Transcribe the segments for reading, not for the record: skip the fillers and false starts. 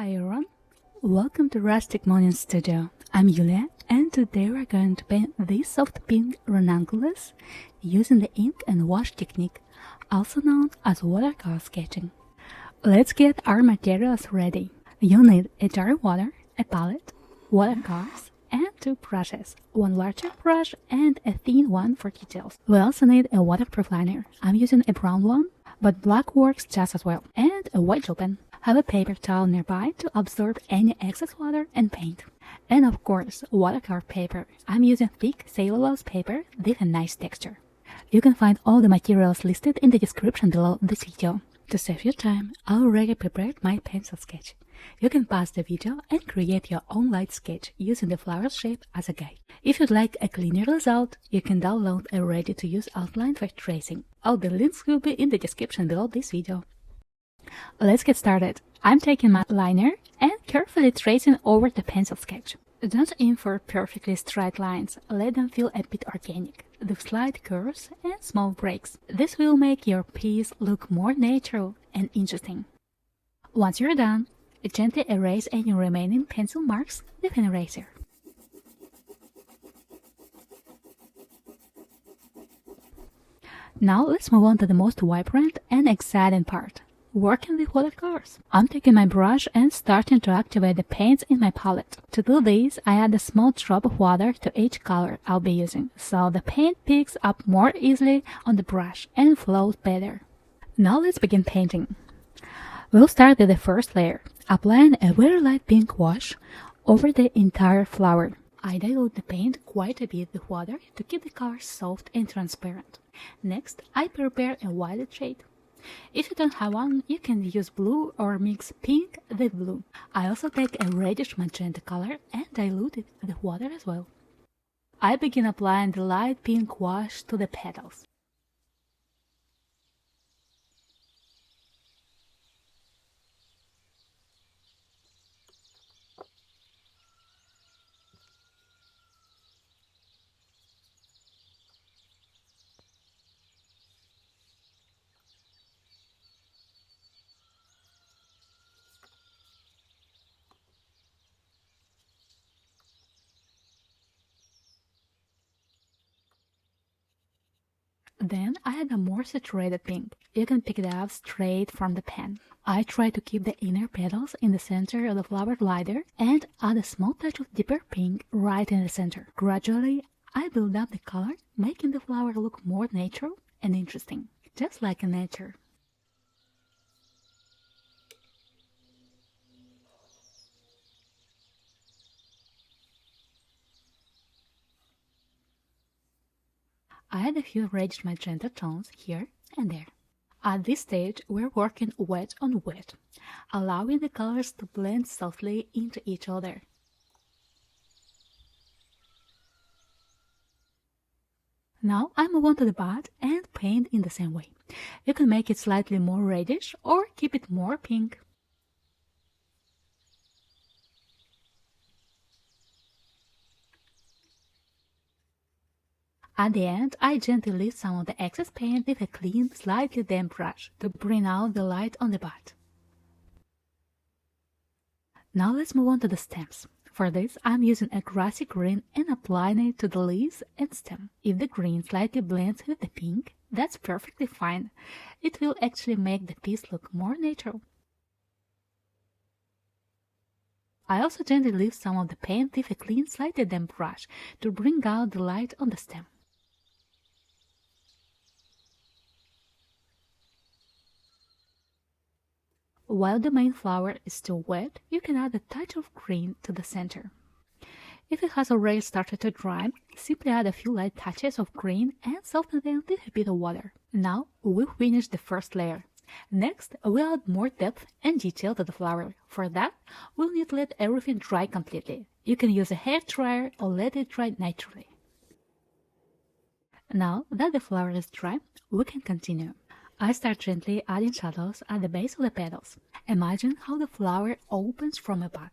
Hi everyone, welcome to Rustic Morning Studio. I'm Yulia and today we're going to paint this soft pink ranunculus using the ink and wash technique, also known as watercolor sketching. Let's get our materials ready. You'll need a jar of water, a palette, watercolors, and two brushes, one larger brush and a thin one for details. We also need a waterproof liner. I'm using a brown one, but black works just as well, and a white gel pen. Have a paper towel nearby to absorb any excess water and paint. And of course, watercolor paper. I'm using thick cellulose paper with a nice texture. You can find all the materials listed in the description below this video. To save you time, I already prepared my pencil sketch. You can pause the video and create your own light sketch using the flower shape as a guide. If you'd like a cleaner result, you can download a ready-to-use outline for tracing. All the links will be in the description below this video. Let's get started. I'm taking my liner and carefully tracing over the pencil sketch. Don't aim for perfectly straight lines, let them feel a bit organic, with slight curves and small breaks. This will make your piece look more natural and interesting. Once you're done, gently erase any remaining pencil marks with an eraser. Now let's move on to the most vibrant and exciting part. Working with watercolors. I'm taking my brush and starting to activate the paints in my palette. To do this, I add a small drop of water to each color I'll be using, so the paint picks up more easily on the brush and flows better. Now let's begin painting. We'll start with the first layer, applying a very light pink wash over the entire flower. I dilute the paint quite a bit with water to keep the color soft and transparent. Next, I prepare a violet shade. If you don't have one, you can use blue or mix pink with blue. I also take a reddish magenta color and dilute it with water as well. I begin applying the light pink wash to the petals. Then I add a more saturated pink. You can pick it up straight from the pen. I try to keep the inner petals in the center of the flower lighter and add a small touch of deeper pink right in the center. Gradually, I build up the color, making the flower look more natural and interesting, just like in nature. I add a few reddish magenta tones here and there. At this stage, we're working wet on wet, allowing the colors to blend softly into each other. Now I move on to the bud and paint in the same way. You can make it slightly more reddish or keep it more pink. At the end, I gently lift some of the excess paint with a clean, slightly damp brush to bring out the light on the bud. Now let's move on to the stems. For this, I'm using a grassy green and applying it to the leaves and stem. If the green slightly blends with the pink, that's perfectly fine. It will actually make the piece look more natural. I also gently lift some of the paint with a clean, slightly damp brush to bring out the light on the stem. While the main flower is still wet, you can add a touch of green to the center. If it has already started to dry, simply add a few light touches of green and soften them with a bit of water. Now we've finished the first layer. Next, we'll add more depth and detail to the flower. For that, we'll need to let everything dry completely. You can use a hair dryer or let it dry naturally. Now that the flower is dry, we can continue. I start gently adding shadows at the base of the petals. Imagine how the flower opens from above.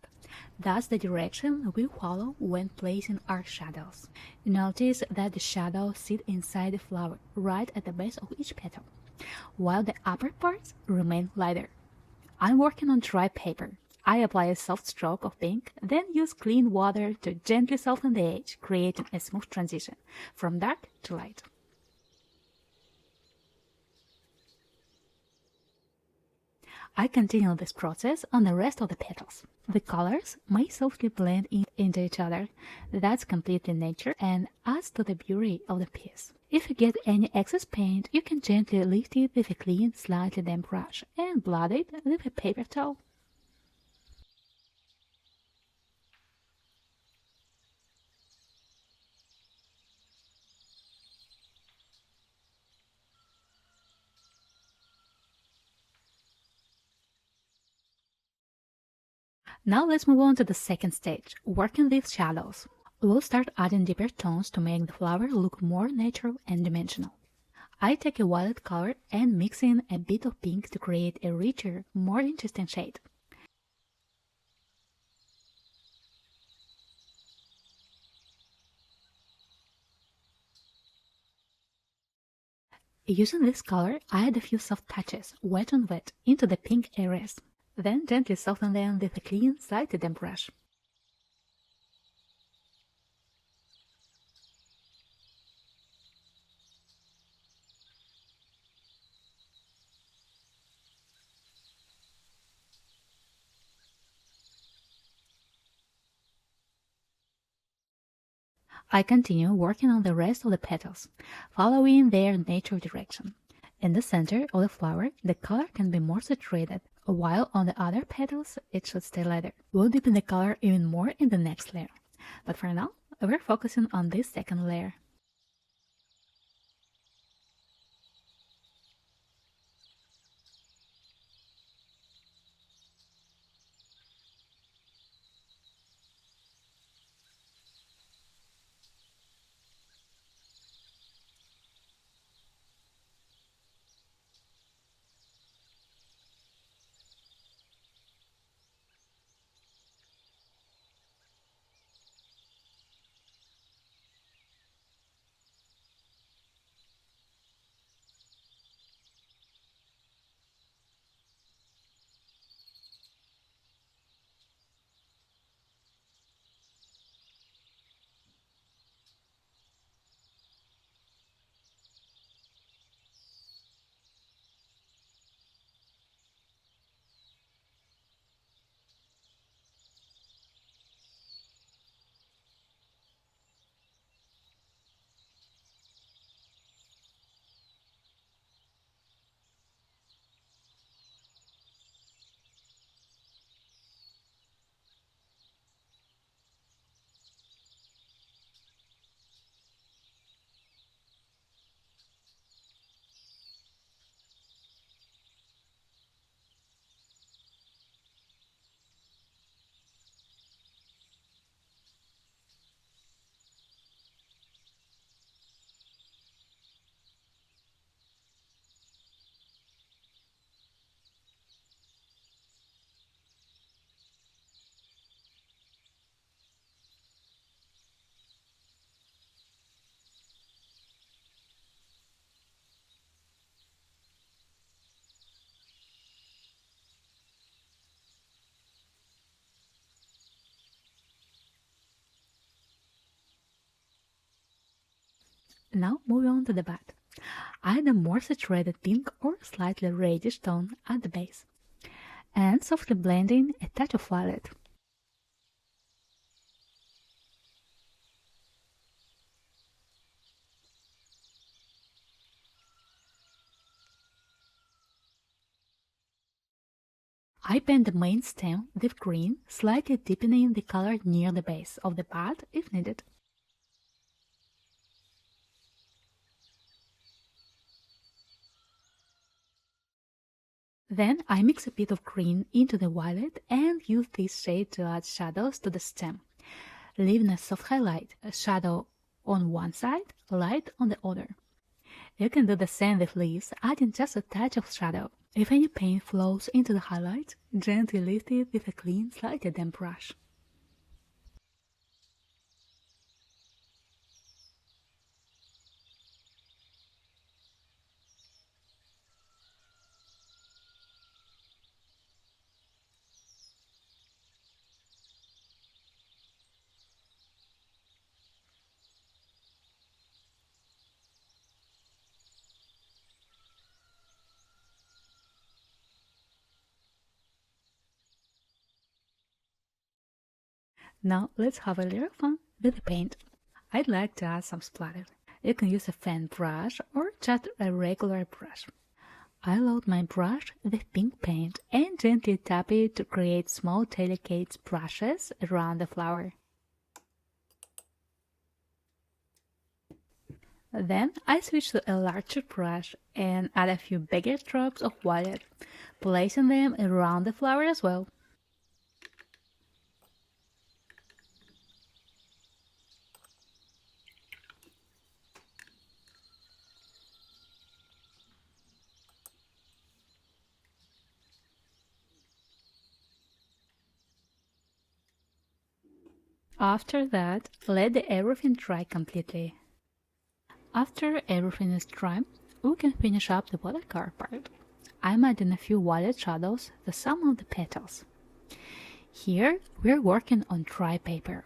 That's the direction we follow when placing our shadows. Notice that the shadows sit inside the flower, right at the base of each petal, while the upper parts remain lighter. I'm working on dry paper. I apply a soft stroke of pink, then use clean water to gently soften the edge, creating a smooth transition from dark to light. I continue this process on the rest of the petals. The colors may softly blend into each other. That's completely nature and adds to the beauty of the piece. If you get any excess paint, you can gently lift it with a clean, slightly damp brush and blot it with a paper towel. Now let's move on to the second stage, working with shadows. We'll start adding deeper tones to make the flower look more natural and dimensional. I take a violet color and mix in a bit of pink to create a richer, more interesting shade. Using this color, I add a few soft touches, wet on wet, into the pink areas. Then gently soften them with a clean, slightly damp brush. I continue working on the rest of the petals, following their natural direction. In the center of the flower, the color can be more saturated, while on the other petals, it should stay lighter. We'll deepen the color even more in the next layer. But for now, we're focusing on this second layer. Now moving on to the bud. I add a more saturated pink or slightly reddish tone at the base, and softly blending a touch of violet. I paint the main stem with green, slightly deepening the color near the base of the bud if needed. Then I mix a bit of green into the violet and use this shade to add shadows to the stem, leaving a soft highlight, a shadow on one side, light on the other. You can do the same with leaves, adding just a touch of shadow. If any paint flows into the highlight, gently lift it with a clean, slightly damp brush. Now let's have a little fun with the paint. I'd like to add some splatter. You can use a fan brush or just a regular brush. I load my brush with pink paint and gently tap it to create small delicate brushes around the flower. Then I switch to a larger brush and add a few bigger drops of water, placing them around the flower as well. After that, let everything dry completely. After everything is dry, we can finish up the watercolor part. I'm adding a few water shadows to some of the petals. Here, we're working on dry paper.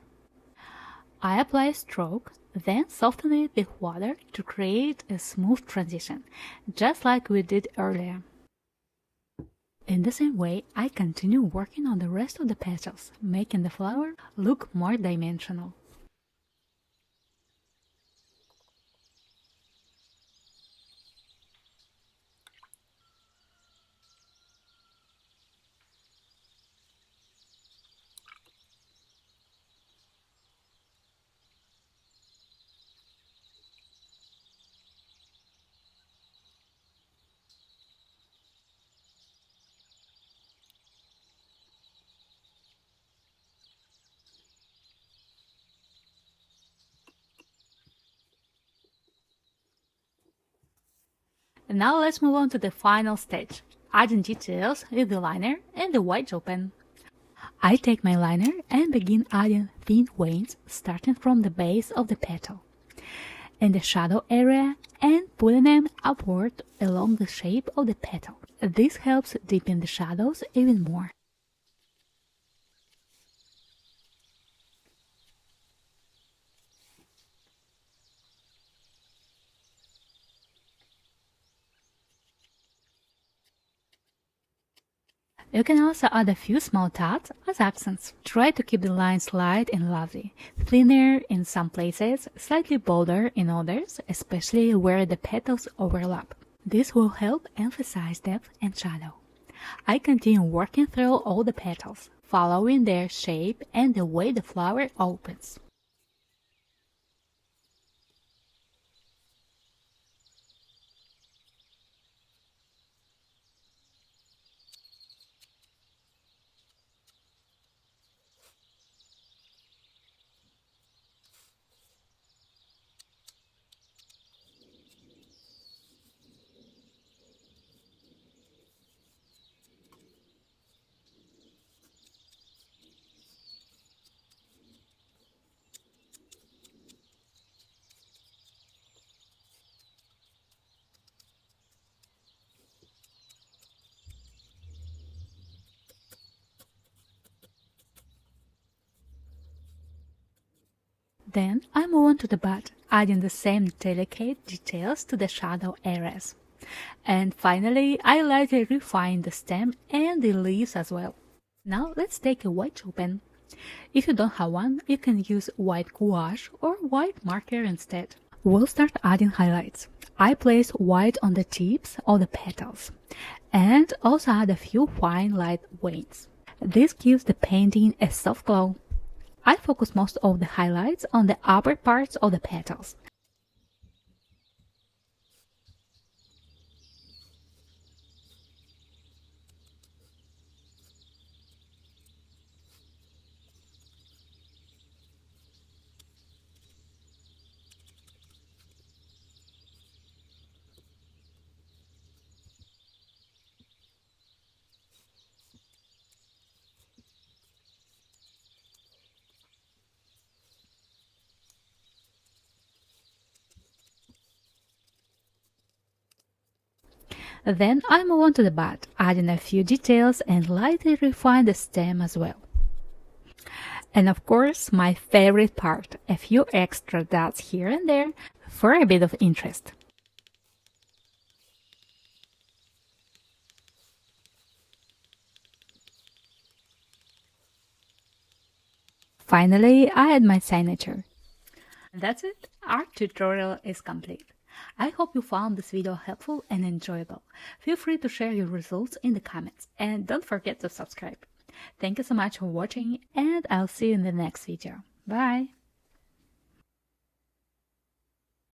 I apply a stroke, then soften it with water to create a smooth transition, just like we did earlier. In the same way, I continue working on the rest of the petals, making the flower look more dimensional. And now let's move on to the final stage, adding details with the liner and the white gel pen. I take my liner and begin adding thin veins starting from the base of the petal in the shadow area and pulling them upward along the shape of the petal. This helps deepen the shadows even more. You can also add a few small dots as accents. Try to keep the lines light and lovely, thinner in some places, slightly bolder in others, especially where the petals overlap. This will help emphasize depth and shadow. I continue working through all the petals, following their shape and the way the flower opens. Then I move on to the bud, adding the same delicate details to the shadow areas. And finally, I lightly refine the stem and the leaves as well. Now let's take a white gel pen. If you don't have one, you can use white gouache or white marker instead. We'll start adding highlights. I place white on the tips of the petals and also add a few fine light veins. This gives the painting a soft glow. I focus most of the highlights on the upper parts of the petals. Then I move on to the bud, adding a few details and lightly refine the stem as well. And of course, my favorite part, a few extra dots here and there for a bit of interest. Finally, I add my signature. That's it. Our tutorial is complete. I hope you found this video helpful and enjoyable. Feel free to share your results in the comments and don't forget to subscribe. Thank you so much for watching and I'll see you in the next video. Bye!